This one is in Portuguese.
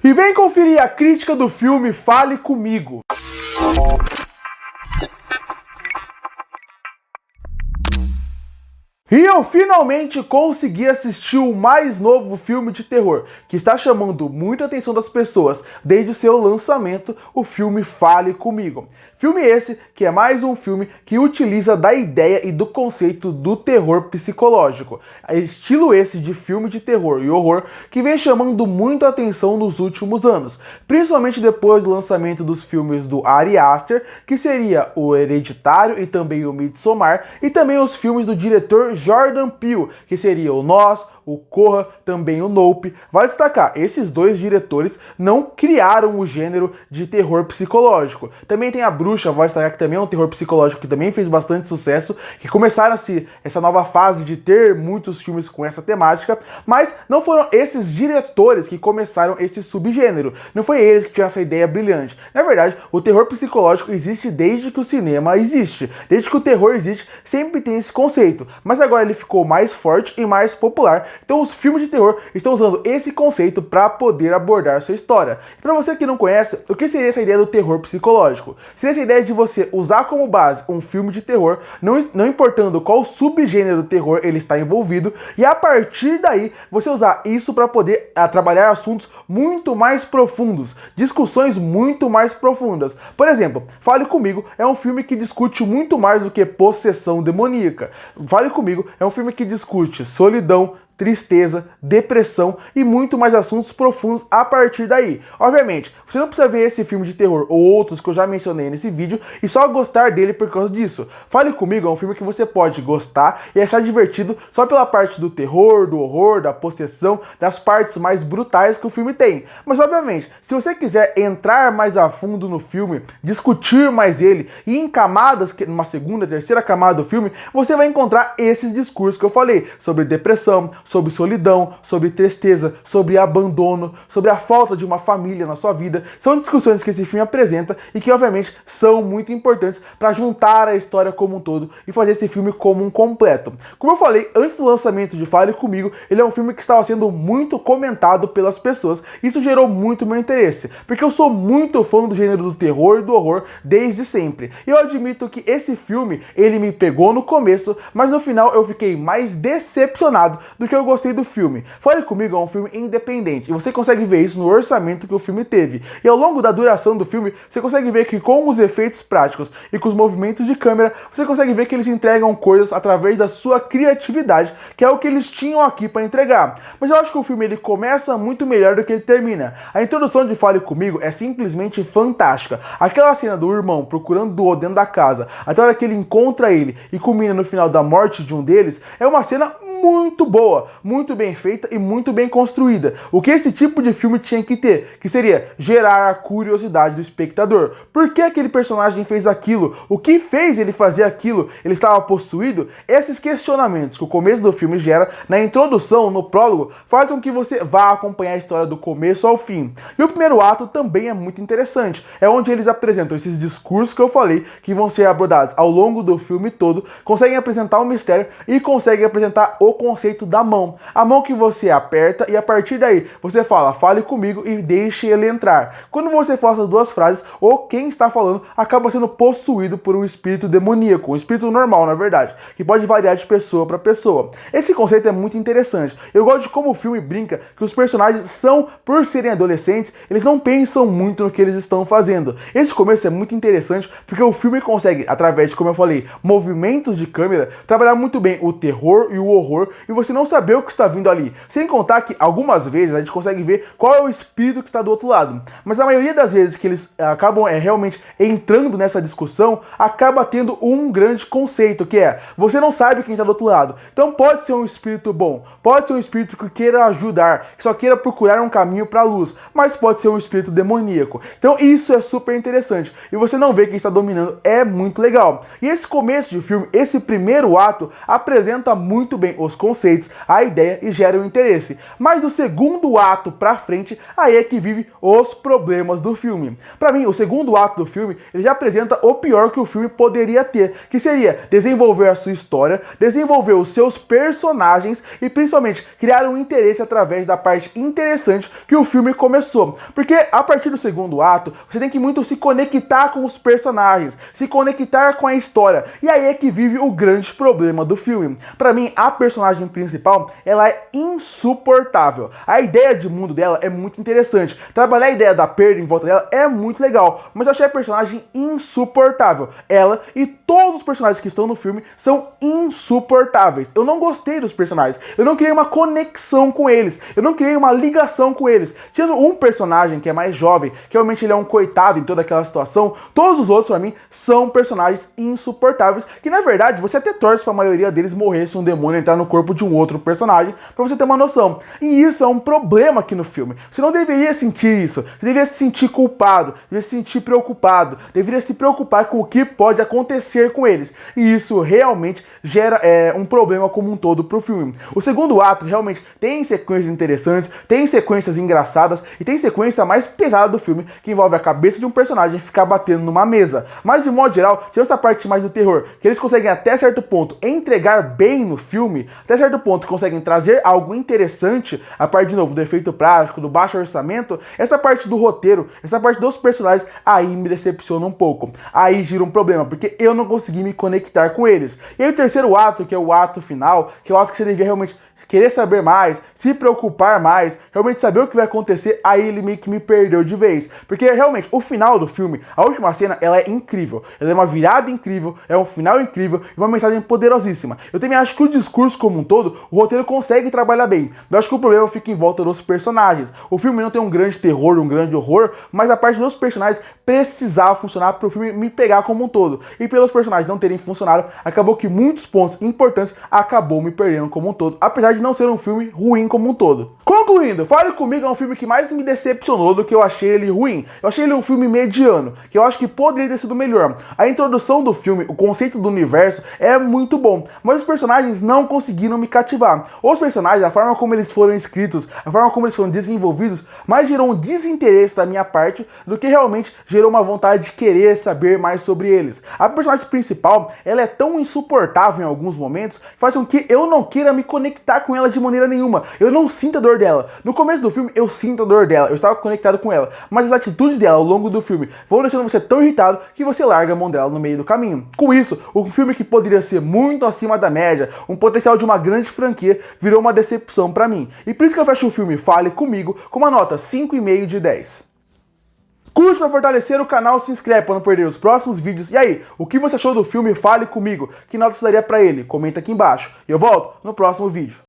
E vem conferir a crítica do filme Fale Comigo. E eu finalmente consegui assistir o mais novo filme de terror, que está chamando muita atenção das pessoas desde o seu lançamento, o filme Fale Comigo. Filme esse que é mais um filme que utiliza da ideia e do conceito do terror psicológico. Estilo esse de filme de terror e horror que vem chamando muito a atenção nos últimos anos, principalmente depois do lançamento dos filmes do Ari Aster, que seria o Hereditário e também o Midsommar, e também os filmes do diretor Jordan Peele, que seria o Nós, o Corra, também o Nope. Vale destacar, esses dois diretores não criaram o gênero de terror psicológico. Também tem a Bruxa, vale destacar que também é um terror psicológico que também fez bastante sucesso, que começaram essa nova fase de ter muitos filmes com essa temática, mas não foram esses diretores que começaram esse subgênero. Não foi eles que tiveram essa ideia brilhante. Na verdade, o terror psicológico existe desde que o cinema existe. Desde que o terror existe, sempre tem esse conceito. Mas agora ele ficou mais forte e mais popular. Então os filmes de terror estão usando esse conceito para poder abordar sua história. E para você que não conhece, o que seria essa ideia do terror psicológico? Seria essa ideia de você usar como base um filme de terror, não importando qual subgênero do terror ele está envolvido, e a partir daí você usar isso para poder trabalhar assuntos muito mais profundos, discussões muito mais profundas. Por exemplo, Fale Comigo é um filme que discute muito mais do que possessão demoníaca. Fale Comigo é um filme que discute solidão, tristeza, depressão e muito mais assuntos profundos a partir daí. Obviamente, você não precisa ver esse filme de terror ou outros que eu já mencionei nesse vídeo e só gostar dele por causa disso. Fale Comigo é um filme que você pode gostar e achar divertido só pela parte do terror, do horror, da possessão, das partes mais brutais que o filme tem. Mas obviamente, se você quiser entrar mais a fundo no filme, discutir mais ele e em camadas, numa segunda, terceira camada do filme, você vai encontrar esses discursos que eu falei sobre depressão, sobre solidão, sobre tristeza, sobre abandono, sobre a falta de uma família na sua vida. São discussões que esse filme apresenta e que, obviamente, são muito importantes para juntar a história como um todo e fazer esse filme como um completo. Como eu falei, antes do lançamento de Fale Comigo, ele é um filme que estava sendo muito comentado pelas pessoas. Isso gerou muito meu interesse, porque eu sou muito fã do gênero do terror e do horror desde sempre. E eu admito que esse filme, ele me pegou no começo, mas no final eu fiquei mais decepcionado do que eu gostei do filme. Fale Comigo é um filme independente e você consegue ver isso no orçamento que o filme teve. E ao longo da duração do filme, você consegue ver que com os efeitos práticos e com os movimentos de câmera, você consegue ver que eles entregam coisas através da sua criatividade, que é o que eles tinham aqui para entregar. Mas eu acho que o filme ele começa muito melhor do que ele termina. A introdução de Fale Comigo é simplesmente fantástica. Aquela cena do irmão procurando Duo dentro da casa, até a hora que ele encontra ele e culmina no final da morte de um deles, é uma cena muito boa, muito bem feita e muito bem construída. O que esse tipo de filme tinha que ter, que seria gerar a curiosidade do espectador. Por que aquele personagem fez aquilo? O que fez ele fazer aquilo? Ele estava possuído? Esses questionamentos que o começo do filme gera, na introdução, no prólogo, faz com que você vá acompanhar a história do começo ao fim. E o primeiro ato também é muito interessante. É onde eles apresentam esses discursos que eu falei, que vão ser abordados ao longo do filme todo, conseguem apresentar o mistério e conseguem apresentar o conceito da mão. A mão que você aperta e a partir daí você fala, fale comigo e deixe ele entrar. Quando você fala essas duas frases, ou quem está falando acaba sendo possuído por um espírito demoníaco, um espírito normal, na verdade, que pode variar de pessoa para pessoa. Esse conceito é muito interessante. Eu gosto de como o filme brinca que os personagens são, por serem adolescentes, eles não pensam muito no que eles estão fazendo. Esse começo é muito interessante porque o filme consegue, através de, como eu falei, movimentos de câmera, trabalhar muito bem o terror e o horror e você não saber o que está vindo ali. Sem contar que algumas vezes a gente consegue ver qual é o espírito que está do outro lado. Mas a maioria das vezes que eles acabam realmente entrando nessa discussão, acaba tendo um grande conceito, que é, você não sabe quem está do outro lado. Então pode ser um espírito bom, pode ser um espírito que queira ajudar, que só queira procurar um caminho para a luz, mas pode ser um espírito demoníaco. Então isso é super interessante. E você não vê quem está dominando, é muito legal. E esse começo de filme, esse primeiro ato, apresenta muito bem o os conceitos, a ideia e gera o interesse. Mas do segundo ato pra frente, aí é que vive os problemas do filme. Pra mim, o segundo ato do filme, ele já apresenta o pior que o filme poderia ter, que seria desenvolver a sua história, desenvolver os seus personagens e principalmente criar um interesse através da parte interessante que o filme começou. Porque a partir do segundo ato, você tem que muito se conectar com os personagens, se conectar com a história. E aí é que vive o grande problema do filme. Pra mim, a personagem principal, ela é insuportável. A ideia de mundo dela é muito interessante. Trabalhar a ideia da perda em volta dela é muito legal, mas eu achei a personagem insuportável. Ela e todos os personagens que estão no filme são insuportáveis. Eu não gostei dos personagens. Eu não criei uma conexão com eles. Eu não criei uma ligação com eles. Tendo um personagem que é mais jovem, que realmente ele é um coitado em toda aquela situação, todos os outros, pra mim, são personagens insuportáveis, que na verdade você até torce pra maioria deles morrer se um demônio entrar no corpo de um outro personagem, pra você ter uma noção. E isso é um problema aqui no filme. Você não deveria sentir isso. Você deveria se sentir culpado, deveria se sentir preocupado, deveria se preocupar com o que pode acontecer com eles. E isso realmente gera um problema como um todo pro filme. O segundo ato realmente tem sequências interessantes, tem sequências engraçadas e tem sequência mais pesada do filme, que envolve a cabeça de um personagem ficar batendo numa mesa. Mas de modo geral, tem essa parte mais do terror, que eles conseguem até certo ponto entregar bem no filme, até certo ponto conseguem trazer algo interessante, a parte de novo do efeito prático, do baixo orçamento. Essa parte do roteiro, essa parte dos personagens, aí me decepciona um pouco. Aí gira um problema, porque eu não consegui me conectar com eles. E aí o terceiro ato, que é o ato final, que eu acho que você devia realmente querer saber mais, se preocupar mais, realmente saber o que vai acontecer, aí ele meio que me perdeu de vez. Porque realmente, o final do filme, a última cena, ela é incrível. Ela é uma virada incrível, é um final incrível e uma mensagem poderosíssima. Eu também acho que o discurso como um todo, o roteiro consegue trabalhar bem. Eu acho que o problema fica em volta dos personagens. O filme não tem um grande terror, um grande horror, mas a parte dos personagens precisava funcionar para o filme me pegar como um todo. E pelos personagens não terem funcionado, acabou que muitos pontos importantes acabou me perdendo como um todo. Apesar de não ser um filme ruim como um todo. Concluindo, Fale Comigo é um filme que mais me decepcionou do que eu achei ele ruim. Eu achei ele um filme mediano, que eu acho que poderia ter sido melhor. A introdução do filme, o conceito do universo é muito bom, mas os personagens não conseguiram me cativar. Os personagens, a forma como eles foram escritos, a forma como eles foram desenvolvidos, mais gerou um desinteresse da minha parte do que realmente gerou uma vontade de querer saber mais sobre eles. A personagem principal, ela é tão insuportável em alguns momentos, que faz com que eu não queira me conectar com ela de maneira nenhuma. Eu não sinto a dor dela. No começo do filme, eu sinto a dor dela. Eu estava conectado com ela. Mas as atitudes dela ao longo do filme vão deixando você tão irritado que você larga a mão dela no meio do caminho. Com isso, o filme que poderia ser muito acima da média, um potencial de uma grande franquia, virou uma decepção pra mim. E por isso que eu fecho o filme Fale Comigo com uma nota 5,5 de 10. Curte para fortalecer o canal, se inscreve para não perder os próximos vídeos. E aí, o que você achou do filme Fale Comigo? Que nota você daria pra ele? Comenta aqui embaixo. E eu volto no próximo vídeo.